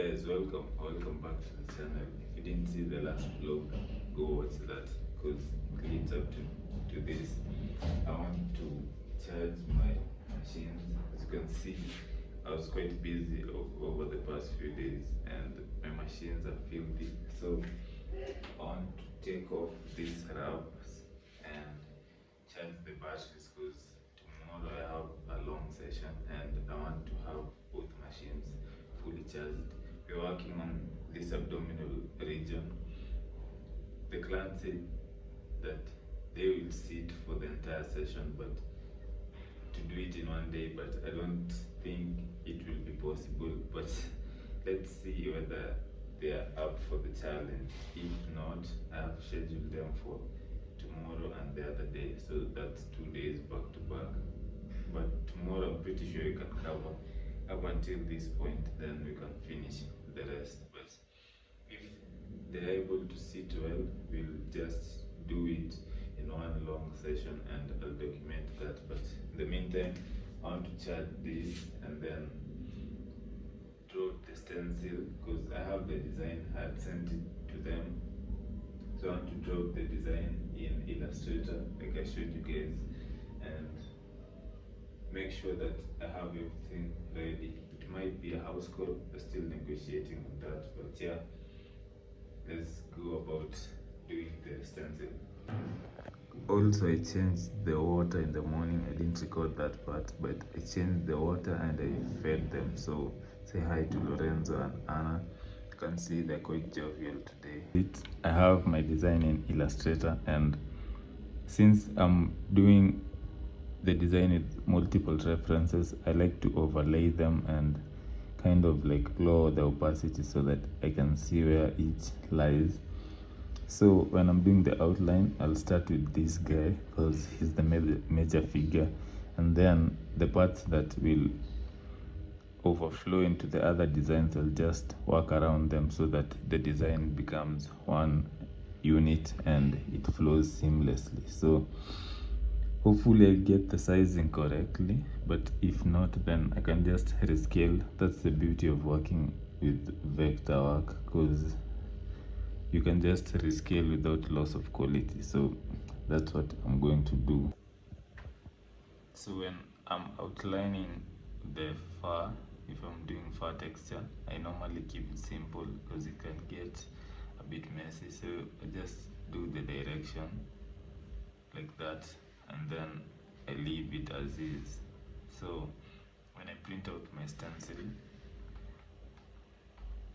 Guys, welcome back to the channel. If you didn't see the last vlog, go watch that because it leads up to this. I want to charge my machines. As you can see, I was quite busy over the past few days and my machines are filthy. So I want to take off these wraps and charge the batteries because tomorrow I have a long session and I want to have both machines fully charged. We're working on this abdominal region. The client said that they will sit for the entire session, but to do it in one day, but I don't think it will be possible. But let's see whether they are up for the challenge. If not, I have scheduled them for tomorrow and the other day, so that's 2 days back to back. But tomorrow I'm pretty sure you can cover up until this point, then we can finish the rest. But if they're able to sit well, we'll just do it in one long session and I'll document that. But in the meantime, I want to charge this and then draw the stencil because I have the design. I had sent it to them, so I want to draw the design in Illustrator like I showed you guys and make sure that I have everything ready. It might be a house call, we're still negotiating on that, but yeah, let's go about doing the stencil. Also, I changed the water in the morning. I didn't record that part, but I changed the water and I fed them. So say hi to Lorenzo and Anna. You can see they're quite jovial today. I have my design in Illustrator, and since I'm doing the design with multiple references, I like to overlay them and kind of like lower the opacity so that I can see where each lies. So when I'm doing the outline, I'll start with this guy because he's the major figure, and then the parts that will overflow into the other designs, I'll just work around them so that the design becomes one unit and it flows seamlessly. So hopefully I get the sizing correctly, but if not, then I can just rescale. That's the beauty of working with vector work, because you can just rescale without loss of quality. So that's what I'm going to do. So when I'm outlining the fur, if I'm doing fur texture, I normally keep it simple because it can get a bit messy. So I just do the direction like that, and then I leave it as is. So when I print out my stencil,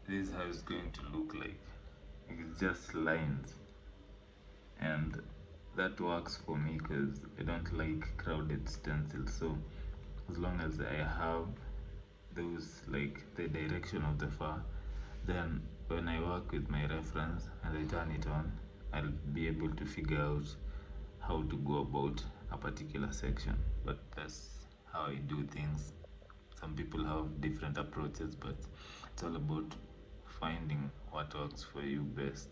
this is how it's going to look like. It's just lines, and that works for me because I don't like crowded stencils. So as long as I have those, like the direction of the fur, then when I work with my reference and I turn it on, I'll be able to figure out how to go about a particular section. But that's how I do things. Some people have different approaches, but it's all about finding what works for you best.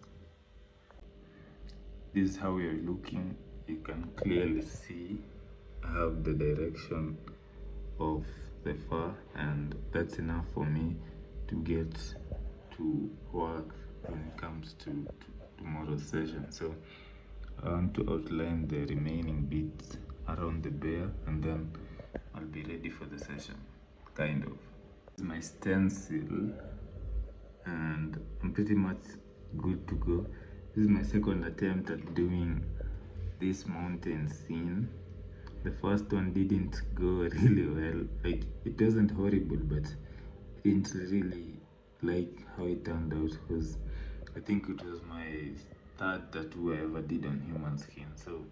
This is how we are looking. You can clearly see I have the direction of the fur, and that's enough for me to get to work when it comes to tomorrow's session. So I want to outline the remaining bits around the bear and then I'll be ready for the session, kind of. This is my stencil and I'm pretty much good to go. This is my second attempt at doing this mountain scene. The first one didn't go really well. Like, it wasn't horrible, but I didn't really like how it turned out because I think it was my third tattoo I ever did on human skin. So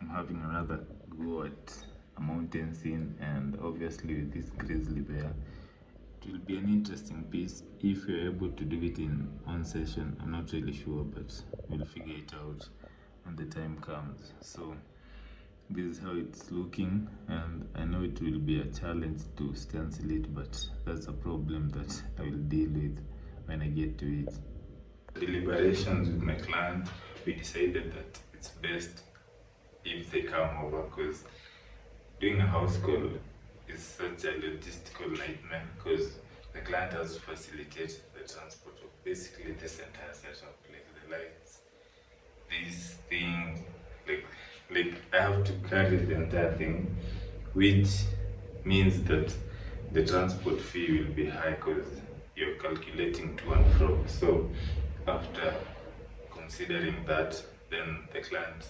I'm having another go at a mountain scene, and obviously with this grizzly bear, it will be an interesting piece if you're able to do it in one session. I'm not really sure, but we'll figure it out when the time comes. So this is how it's looking, and I know it will be a challenge to stencil it, but that's a problem that I will deal with when I get to it. Deliberations with my client, we decided that it's best if they come over because doing a house call is such a logistical nightmare because the client has to facilitate the transport of basically this entire setup, like the lights, this thing, like I have to carry the entire thing, which means that the transport fee will be high because you're calculating to and fro. So after considering that, then the client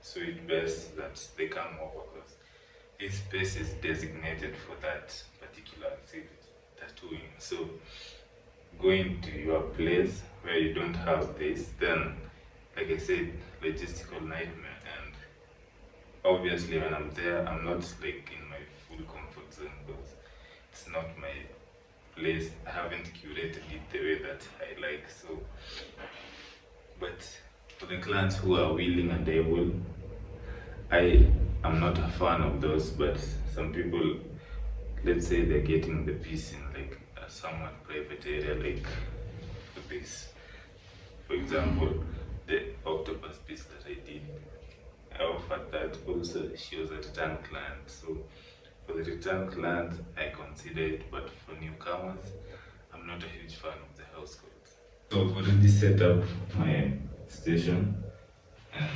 so it best that they come over because this space is designated for that particular activity, tattooing. So going to your place where you don't have this, then like I said, logistical nightmare. And obviously when I'm there, I'm not like in my full comfort zone because it's not my place. I haven't curated it the way that I like. So, but for the clients who are willing and able, I am not a fan of those, but some people, let's say they're getting the piece in like a somewhat private area, like this. For example, the octopus piece that I did, I offered that also. She was a return client. So for the return clients, I consider it, but for newcomers, I'm not a huge fan of the house calls. So I've already set up my station and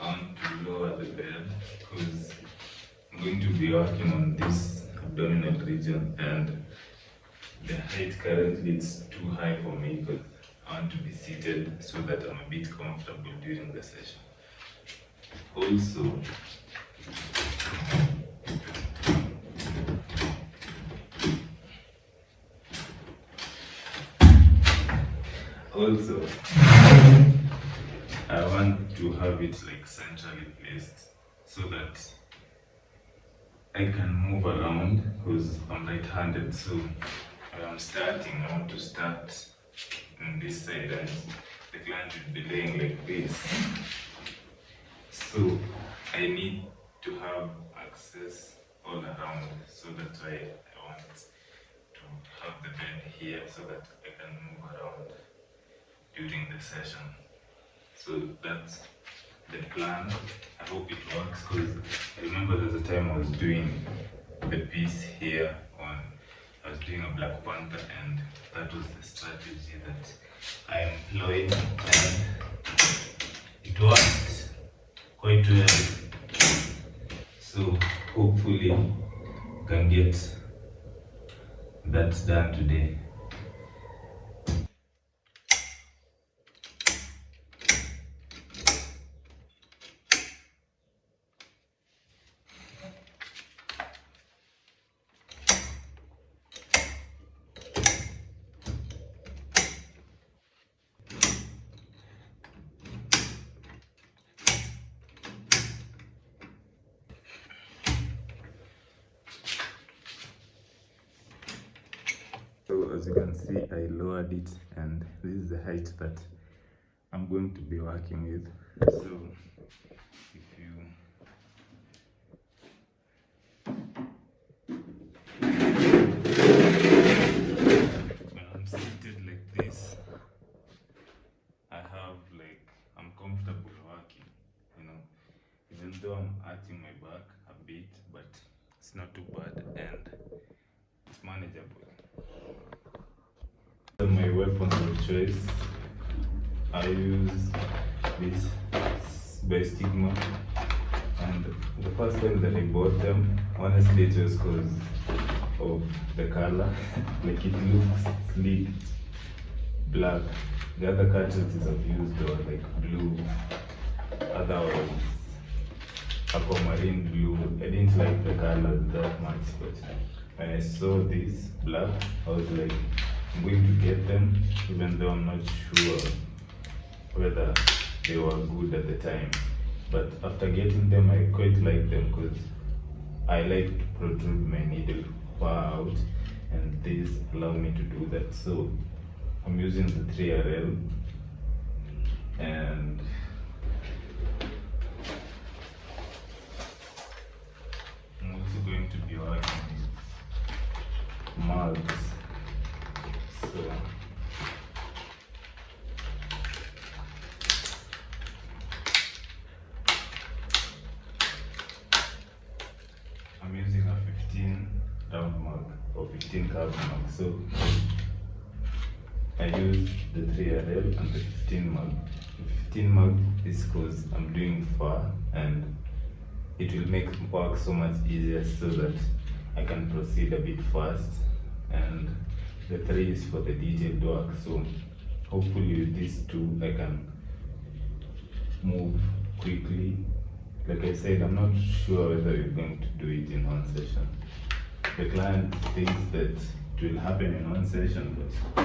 I want to lower the bed because I'm going to be working on this abdominal region, and the height currently is too high for me because I want to be seated so that I'm a bit comfortable during the session. Also, I want to have it like centrally placed so that I can move around because I'm right-handed. So when I'm starting, I want to start on this side and the client will be laying like this. So I need to have access all around so that I want to have the bed here so that I can move around during the session. So that's the plan. I hope it works because I remember there's a time I was doing the piece here I was doing a Black Panther, and that was the strategy that I employed, and it worked quite well. So hopefully I can get that done today. So as you can see, I lowered it, and this is the height that I'm going to be working with. So if you when I'm seated like this, I'm comfortable working, even though I'm arching my back a bit, but it's not too bad and it's manageable. My weapons of choice, I use this by Stigma, and the first time that I bought them, honestly it was because of the color. Like, it looks sleek, black. The other cartridges I've used were like blue, otherwise aquamarine blue. I didn't like the colors that much, but when I saw this black, I was like, I'm going to get them, even though I'm not sure whether they were good at the time. But after getting them, I quite like them because I like to protrude my needle far out, and these allow me to do that. So I'm using the 3RL, and I'm also going to be working with mugs. So I'm using a 15 round mug or 15 So I use the 3RL and the 15 mag. The 15 mag is because I'm doing far and it will make work so much easier so that I can proceed a bit fast, and the 3 is for the detailed work. So hopefully with these two I can move quickly. Like I said, I'm not sure whether we're going to do it in one session. The client thinks that it will happen in one session, but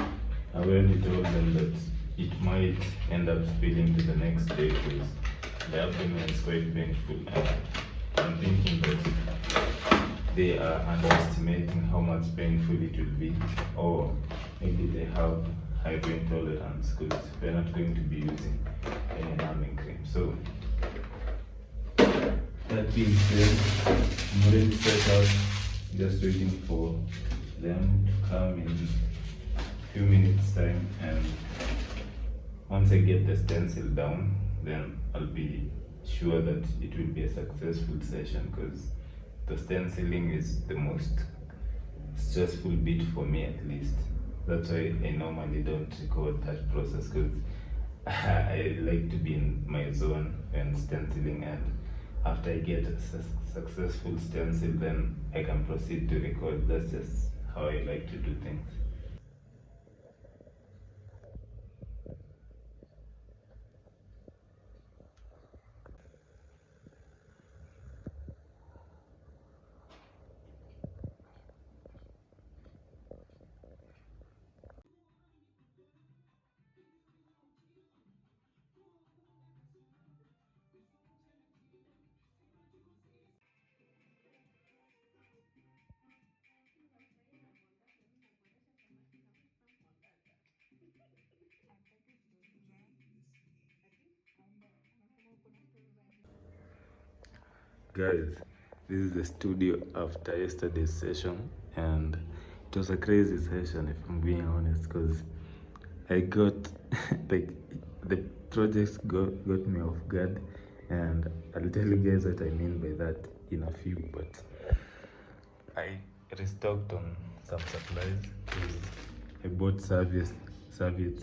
I already told them that it might end up spilling to the next day because the abdomen is quite painful, and I'm thinking that they are underestimating how much painful it will be, or maybe they have high pain tolerance because they're not going to be using any numbing cream. So that being said, I'm already set up, just waiting for them to come in a few minutes time, and once I get the stencil down, then I'll be sure that it will be a successful session, because the stenciling is the most stressful bit for me, at least. That's why I normally don't record that process, because I like to be in my zone when stenciling, and after I get a successful stencil, then I can proceed to record. That's just how I like to do things. Guys, this is the studio after yesterday's session, and it was a crazy session, if I'm being honest, because I got like the project got me off guard, and I'll tell you guys what I mean by that in a few. But I restocked on some supplies because I bought serviettes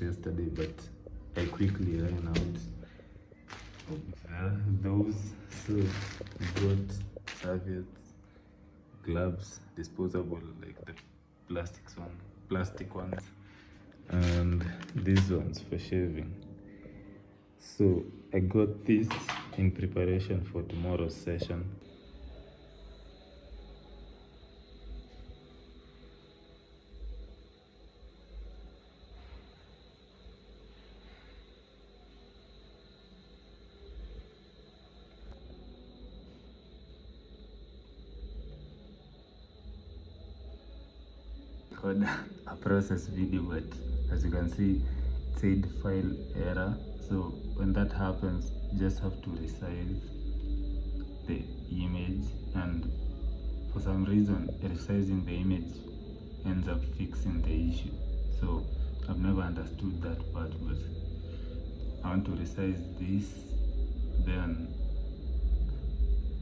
yesterday, but I quickly ran out of those. So I got serviettes, gloves, disposable, like the plastic ones, and these ones for shaving. So I got this in preparation for tomorrow's session. Record a process video, but as you can see, it said file error. So when that happens, you just have to resize the image, and for some reason resizing the image ends up fixing the issue. So I've never understood that part, but I want to resize this, then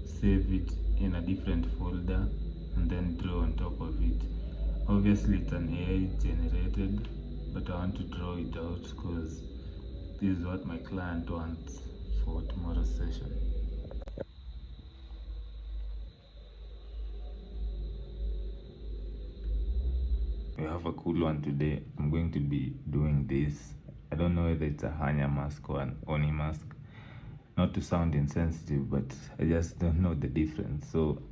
save it in a different folder, and then draw on top of it. Obviously it's an AI generated, but I want to draw it out because this is what my client wants for tomorrow's session. We have a cool one today. I'm going to be doing this. I don't know whether it's a Hanya mask or an Oni mask. Not to sound insensitive, but I just don't know the difference. So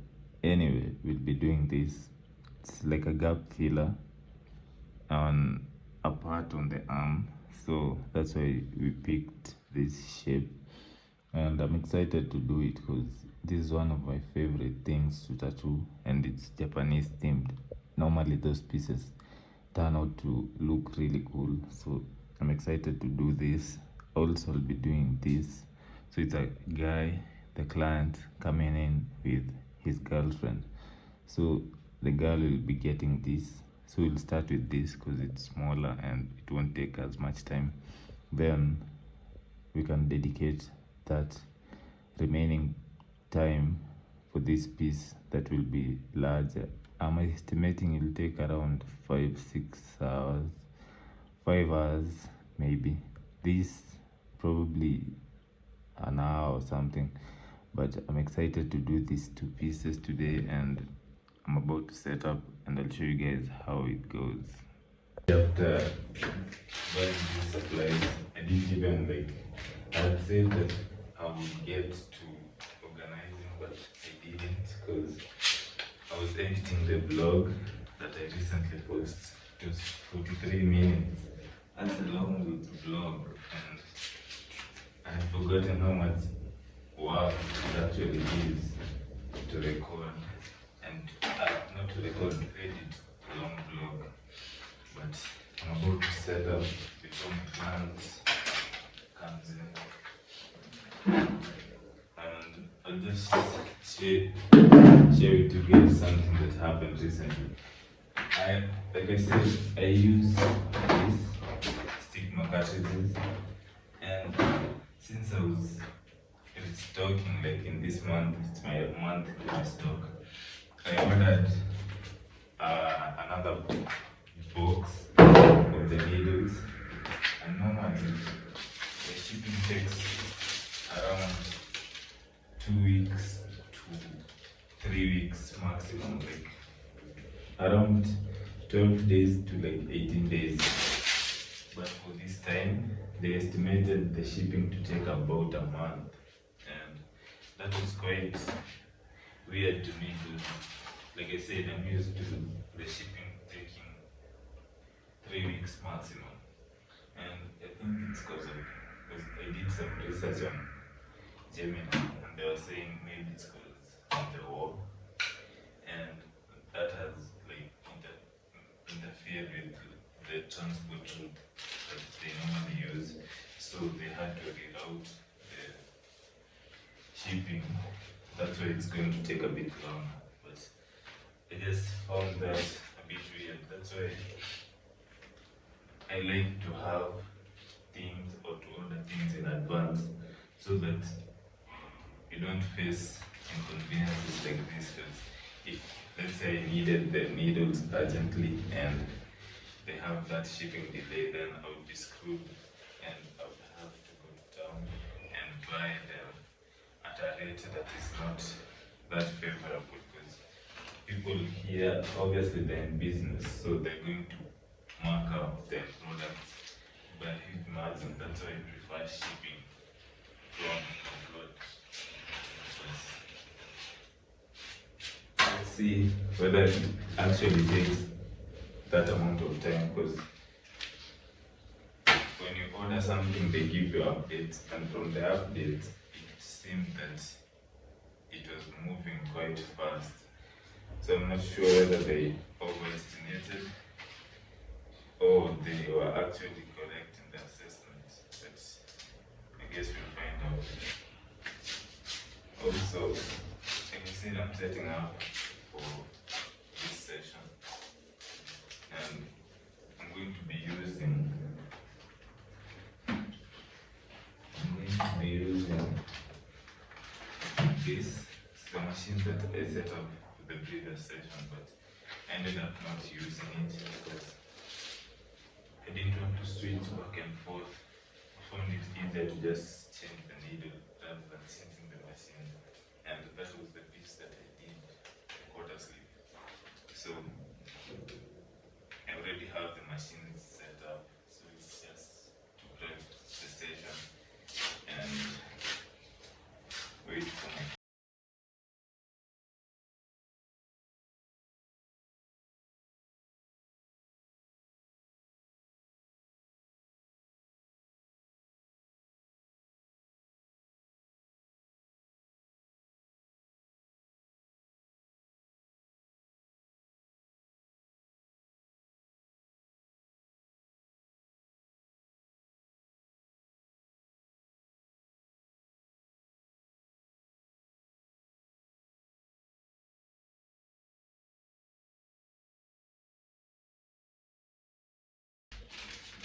anyway, we'll be doing this. It's like a gap filler on a part on the arm. So that's why we picked this shape. And I'm excited to do it because this is one of my favorite things to tattoo, and it's Japanese themed. Normally those pieces turn out to look really cool, so I'm excited to do this. Also, I'll be doing this. So it's a guy, the client, coming in with his girlfriend. So the girl will be getting this. So we'll start with this because it's smaller and it won't take as much time. Then we can dedicate that remaining time for this piece that will be larger I'm estimating it'll take around 5 6 hours, 5 hours maybe. This probably an hour or something. But I'm excited to do these 2 pieces today, and I'm about to set up and I'll show you guys how it goes. After buying these supplies, I didn't even I had said that I would get to organizing, but I didn't because I was editing the vlog that I recently posted. It was 43 minutes. That's a long vlog, and I had forgotten how much work it actually is to record and not to record, to edit a long vlog. But I'm about to set up before my client comes in, and I'll just share with you guys something that happened recently. Like I said, I use this stigma cartridges, and since I was restocking, in this month, it's my month to restock, I ordered another box of the needles, and normally the shipping takes around 2 weeks to 3 weeks maximum, around 12 days to 18 days. But for this time, they estimated the shipping to take about a month, and that was quite weird to me because, like I said, I'm used to the shipping taking 3 weeks maximum, and I think it's because I did some research on Gemini, and they were saying maybe it's because of the war, and that has interfered with the transport route that they normally use, so they had to reroute the shipping. That's why it's going to take a bit longer. But I just found that a bit weird. That's why I like to have things or to order things in advance, so that you don't face inconveniences like this. Because if, let's say, I needed the needles urgently and they have that shipping delay, then I would be screwed, and I would have to go to town and buy them at a rate that is not that favorable, because people here, obviously they're in business, so they're going to mark up their products by a huge margin. That's why I prefer shipping from abroad. Let's see whether it actually takes that amount of time, because when you order something, they give you updates, and from the updates, it seemed that it was moving quite fast. So I'm not sure whether they overestimated or they were actually correct in the assessment, but I guess we'll find out. Also, like I said, I'm setting up for this session, and I'm going to be using this. It's the machine that I set up for the previous session, but I ended up not using it because I didn't want to switch back and forth. I found it easier to just change the needle rather than changing the machine, and that was the piece that I did, the quarter sleeve. So I already have the machine set up, so it's just to prep the station and wait for my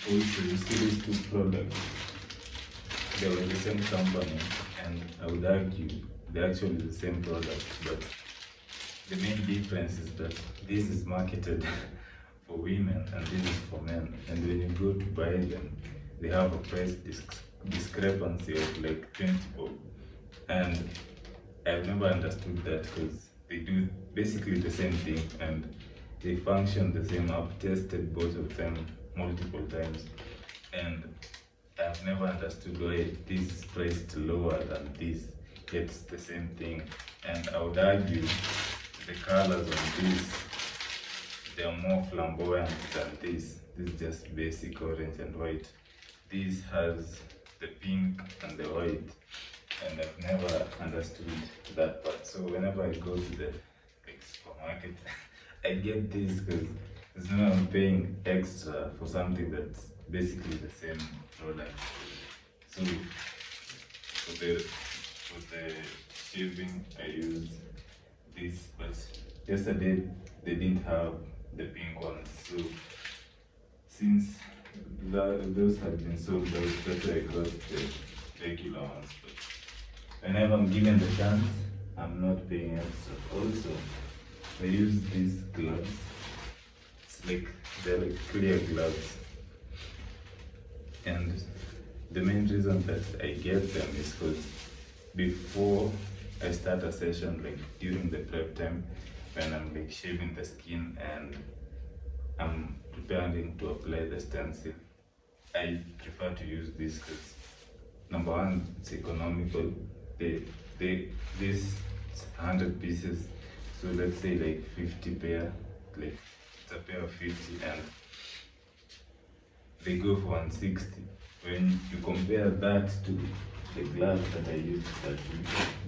also, you see these two products, they were the same company, and I would argue they're actually the same product, but the main difference is that this is marketed for women and this is for men. And when you go to buy them, they have a price discrepancy of like 20 bob. And I've never understood that because they do basically the same thing and they function the same. I've tested both of them multiple times and I've never understood why this is priced lower than this, yet it's the same thing. And I would argue the colors on this, they're more flamboyant than this. This is just basic orange and white. This has the pink and the white, and I've never understood that part. So whenever I go to the like, supermarket, I get this because there's no I'm paying extra for something that's basically the same product. So for the shaving, I use this, but yesterday they didn't have the pink ones. So since those had been sold out, that's why I got the regular ones. But whenever I'm given the chance, I'm not paying extra. Also, I use these gloves. It's like they're like clear gloves. And the main reason that I get them is because before I start a session, like during the prep time, when I'm like shaving the skin and I'm preparing to apply the stencil, I prefer to use this because number one, it's economical. This 100 pieces, so let's say like 50 pair, like it's a pair of 50 and they go for 160. When you compare that to the gloves that I use,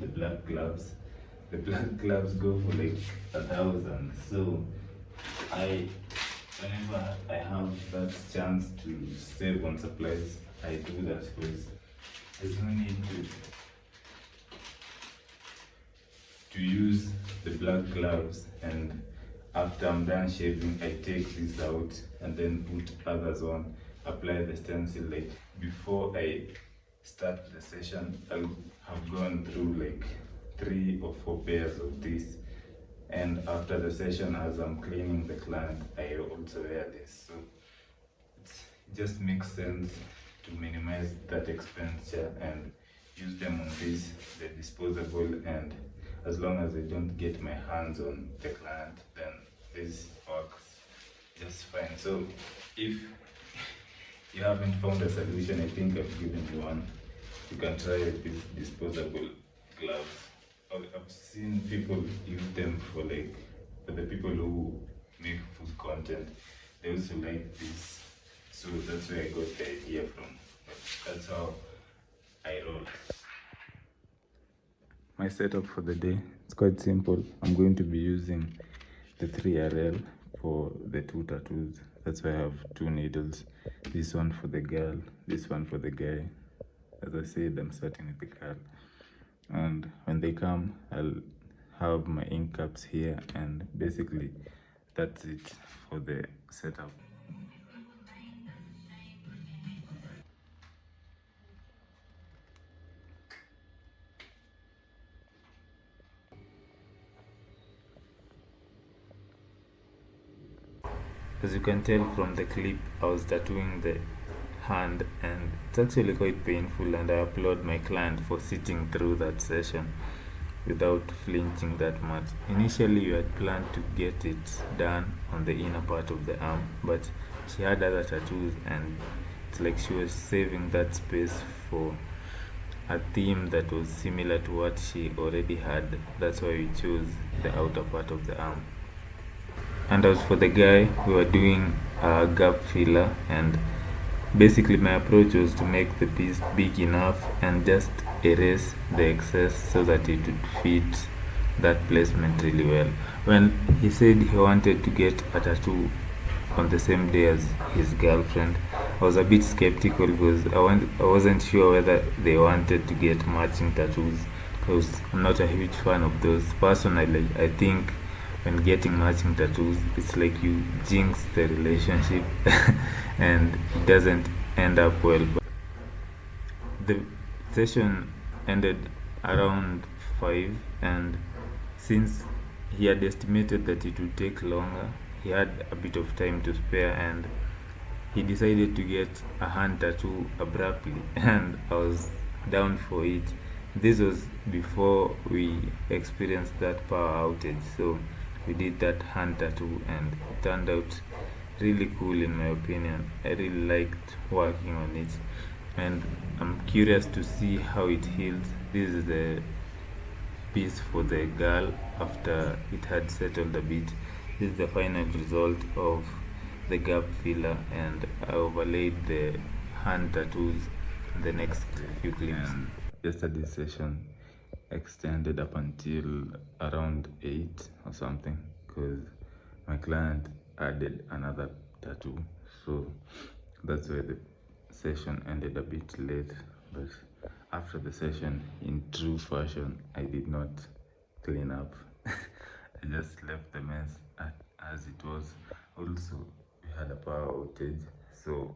the black gloves go for like 1,000. So whenever I have that chance to save on supplies, I do that because there's no need to use the black gloves, and after I'm done shaving, I take this out and then put others on, apply the stencil. Like before I start the session, I'll have gone through like 3 or 4 pairs of this, and after the session, as I'm cleaning the client, I also wear this. So it just makes sense to minimize that expenditure and use them on this, the disposable, and as long as I don't get my hands on the client, then this works just fine. So if you haven't found a solution, I think I've given you one. You can try these disposable gloves. I've seen people use them for the people who make food content. They also like this, so that's where I got the idea from. But that's how I roll. My setup for the day, it's quite simple. I'm going to be using the 3RL for the 2 tattoos. That's why I have 2 needles. This one for the girl, this one for the guy. As I said, I'm starting with the girl. And when they come, I'll have my ink caps here, and basically that's it for the setup. As you can tell from the clip, I was tattooing the hand and it's actually quite painful, and I applaud my client for sitting through that session without flinching that much. Initially, we had planned to get it done on the inner part of the arm, but she had other tattoos and it's like she was saving that space for a theme that was similar to what she already had. That's why we chose the outer part of the arm. And as for the guy, we were doing a gap filler, and basically my approach was to make the piece big enough and just erase the excess so that it would fit that placement really well. When he said he wanted to get a tattoo on the same day as his girlfriend, I was a bit skeptical because I wasn't sure whether they wanted to get matching tattoos, because I'm not a huge fan of those. Personally, I think when getting matching tattoos, it's like you jinx the relationship and it doesn't end up well. But the session ended around 5, and since he had estimated that it would take longer. He had a bit of time to spare, and he decided to get a hand tattoo abruptly, and I was down for it. This was before we experienced that power outage, so we did that hand tattoo, and it turned out really cool in my opinion. I really liked working on it, and I'm curious to see how it heals. This is the piece for the girl after it had settled a bit. This is the final result of the gap filler, and I overlaid the hand tattoos in the next few clips. And yesterday's session extended up until around 8 or something, because my client added another tattoo, so that's why the session ended a bit late. But after the session, in true fashion, I did not clean up. I just left the mess as it was. Also, we had a power outage, so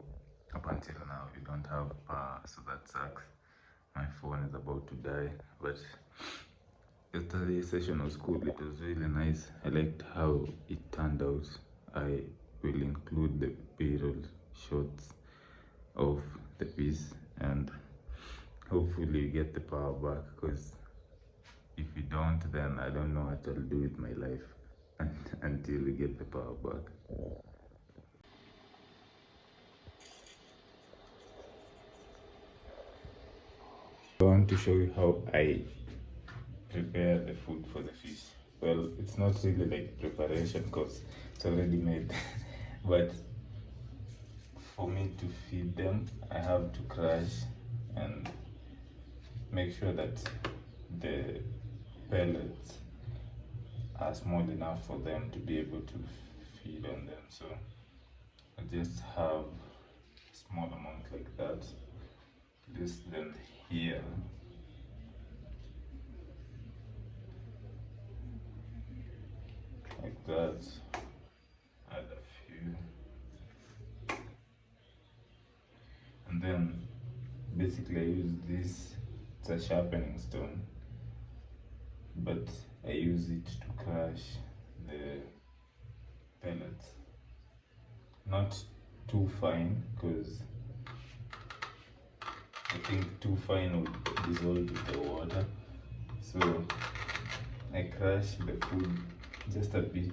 up until now we don't have power, so that sucks. My phone is about to die. But yesterday's session was cool. It was really nice. I liked how it turned out. I will include the B-roll shots of the piece, and hopefully you get the power back, because if you don't, then I don't know what I'll do with my life until we get the power back. I want to show you how I prepare the food for the fish. Well, it's not really like preparation because it's already made, but for me to feed them, I have to crush and make sure that the pellets are small enough for them to be able to feed on them. So I just have a small amount like that. Place them here. Like that. Add a few. And then basically I use this, it's a sharpening stone, but I use it to crush the pellets. Not too fine, because I think too fine would dissolve with the water. So I crush the food just a bit.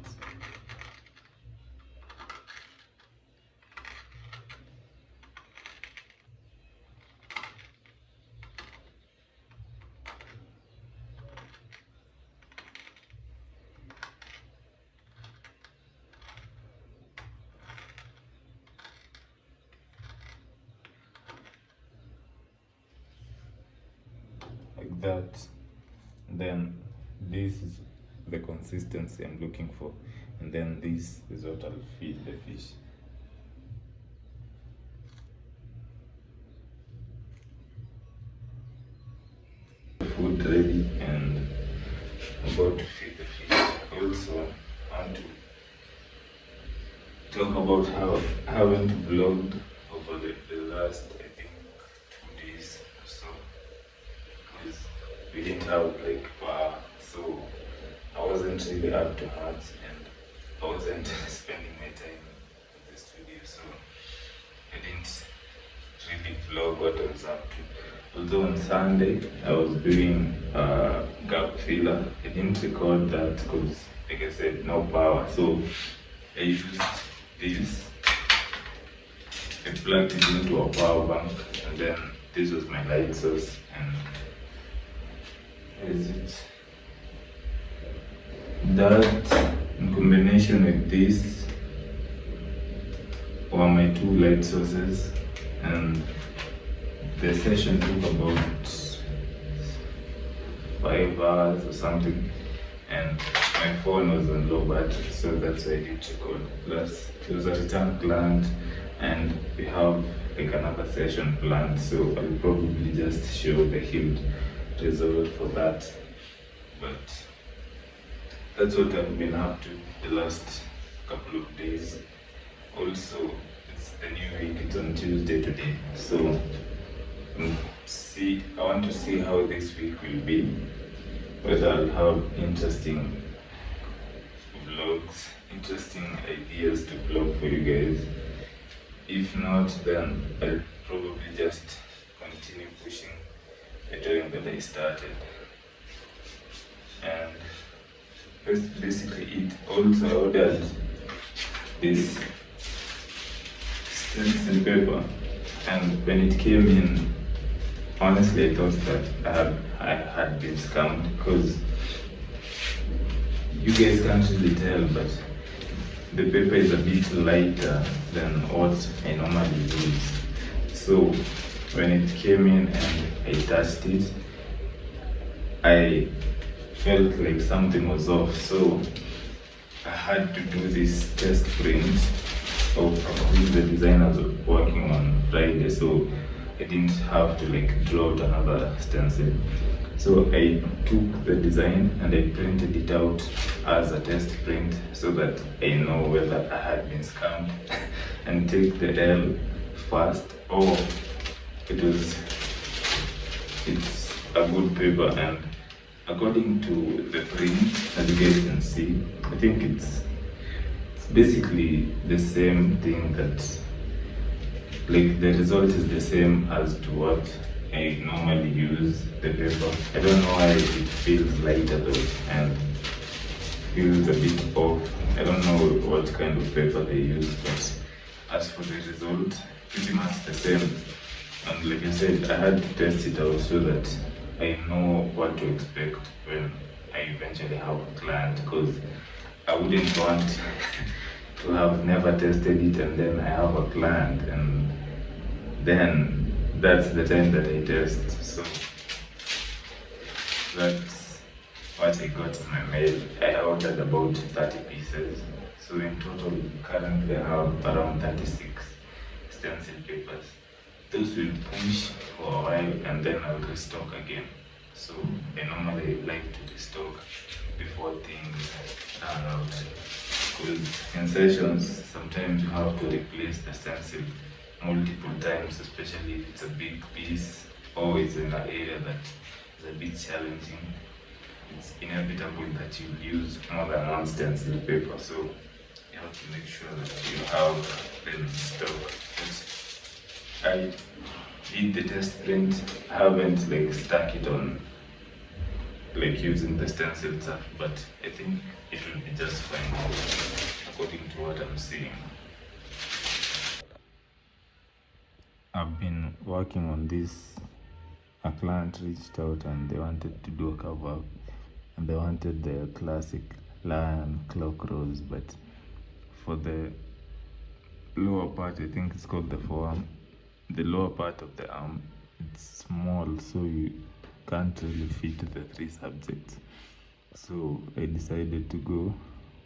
Like that. Then this is the consistency I'm looking for, and then this is what I'll feed the fish. Food ready and about to feed the fish. Also, I want to talk about how I haven't vlogged over the last, I think, 2 days or so, because we didn't have like power, so I wasn't really up to much, and I wasn't spending my time in the studio, so I didn't really vlog what I was up to. Although on Sunday I was doing gap filler, I didn't record that because, like I said, no power. So I used this. I plugged it into a power bank, and then this was my light source. And is it that in combination with this were my 2 light sources, and the session took about 5 hours or something, and my phone was on low battery, so that's why I did record. Plus, there was a return planned, and we have like another session planned, so I'll probably just show the healed result for that. But that's what I've been up to the last couple of days. Also, it's the new week, it's on Tuesday today, so I want to see how this week will be, whether I'll have interesting interesting ideas to vlog for you guys. If not, then I'll probably just continue pushing the drawing that I started. And that's basically it. Also, I ordered this stencil paper, and when it came in, honestly, I thought that I had been scammed, because you guys can't really tell, but the paper is a bit lighter than what I normally use. So when it came in and I touched it, I felt like something was off. So I had to do this test print of the design I was working on Friday. So I didn't have to like draw out another stencil. So I took the design and I printed it out as a test print so that I know whether I had been scammed and take the L first, or it's a good paper. And according to the print, as you guys can see, I think it's basically the same thing, that like the result is the same as to what I normally use the paper. I don't know why it feels lighter though and feels a bit off. I don't know what kind of paper they use, but as for the result, pretty much the same. And like I said, I had to test it out so that I know what to expect when I eventually have a client, because I wouldn't want to have never tested it and then I have a client and then that's the time that I test. So that's what I got in my mail. I ordered about 30 pieces. So in total, currently I have around 36 stencil papers. Those will push for a while and then I'll restock again. So I normally like to restock before things run out. Because in sessions, sometimes you have to replace the stencil multiple times, especially if it's a big piece or it's in an area that is a bit challenging. It's inevitable that you'll use more than one stencil paper, so you have to make sure that you have them in stock. I did the test print. I haven't like stuck it on like using the stencil stuff, but I think it will be just fine according to what I'm seeing. I've been working on this. A client reached out and they wanted to do a cover up, and they wanted the classic lion clock rose, but for the lower part, I think it's called the forearm, the lower part of the arm, it's small, so you can't really fit the 3 subjects. So I decided to go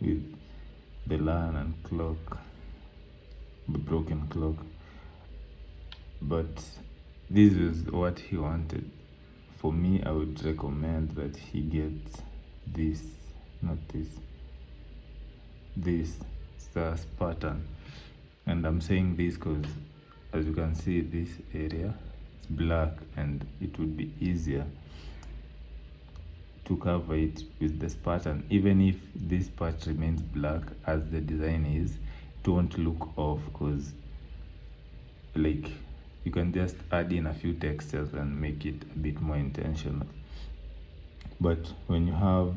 with the lion and clock, the broken clock. But this is what he wanted. For me, I would recommend that he gets this, not this stars pattern. And I'm saying this because, as you can see, this area is black and it would be easier to cover it with this pattern. Even if this part remains black as the design is, it won't look off, because like you can just add in a few textures and make it a bit more intentional. But when you have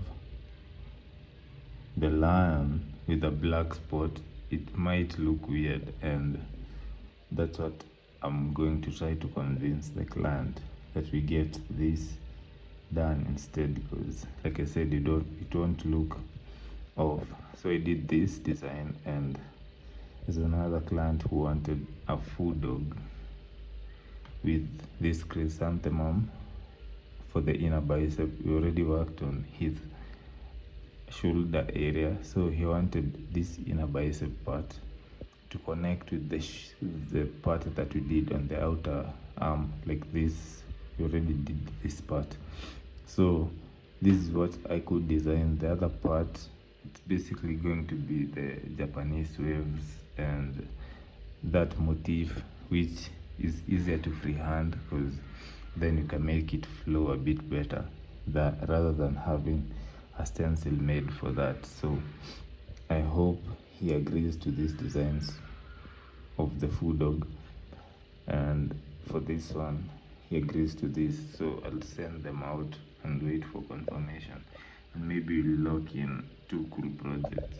the lion with a black spot, it might look weird, and that's what I'm going to try to convince the client, that we get this done instead, because like I said, it won't look off. So I did this design, and there's another client who wanted a food dog with this chrysanthemum for the inner bicep. We already worked on his shoulder area, so he wanted this inner bicep part to connect with the part that we did on the outer arm, like this. We already did this part, so this is what I could design. The other part, it's basically going to be the Japanese waves and that motif, which is easier to freehand, because then you can make it flow a bit better rather than having a stencil made for that. So I hope he agrees to these designs of the food dog, and for this one he agrees to this, so I'll send them out and wait for confirmation, and maybe we'll lock in two cool projects.